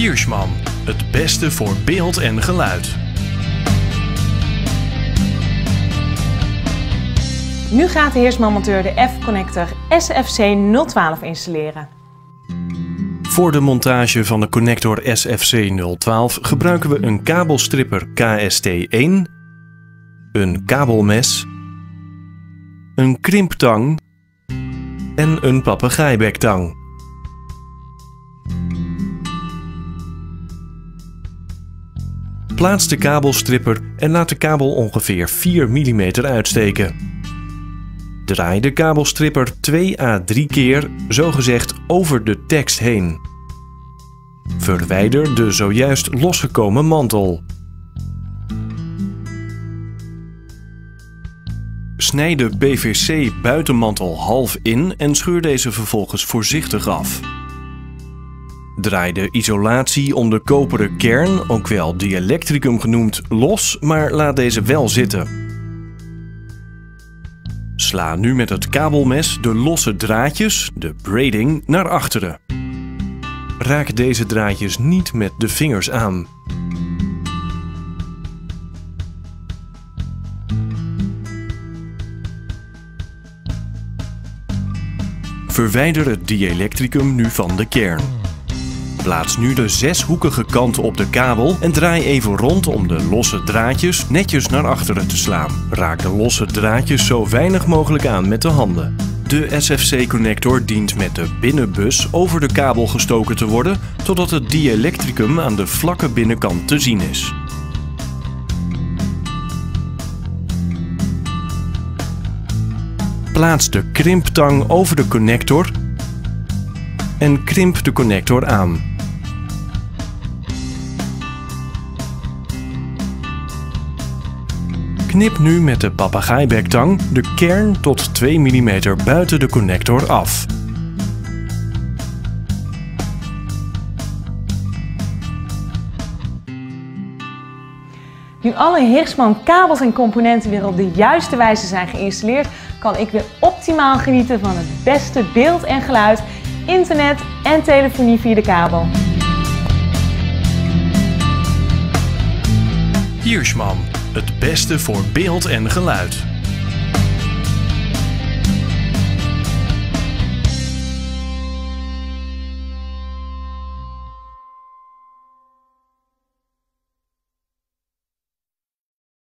Giersman, het beste voor beeld en geluid. Nu gaat de Heersman-monteur de F-connector SFC012 installeren. Voor de montage van de connector SFC012 gebruiken we een kabelstripper KST1, een kabelmes, een krimptang en een papegaaibektang. Plaats de kabelstripper en laat de kabel ongeveer 4 mm uitsteken. Draai de kabelstripper 2 à 3 keer, zogezegd over de tekst heen. Verwijder de zojuist losgekomen mantel. Snijd de PVC buitenmantel half in en scheur deze vervolgens voorzichtig af. Draai de isolatie om de koperen kern, ook wel dielectricum genoemd, los, maar laat deze wel zitten. Sla nu met het kabelmes de losse draadjes, de braiding, naar achteren. Raak deze draadjes niet met de vingers aan. Verwijder het dielectricum nu van de kern. Plaats nu de 6-hoekige kant op de kabel en draai even rond om de losse draadjes netjes naar achteren te slaan. Raak de losse draadjes zo weinig mogelijk aan met de handen. De SFC-connector dient met de binnenbus over de kabel gestoken te worden totdat het dielectricum aan de vlakke binnenkant te zien is. Plaats de krimptang over de connector en krimp de connector aan. Knip nu met de papegaaibektang de kern tot 2 mm buiten de connector af. Nu alle Heersman kabels en componenten weer op de juiste wijze zijn geïnstalleerd, kan ik weer optimaal genieten van het beste beeld en geluid, internet en telefonie via de kabel. Giersman, het beste voor beeld en geluid.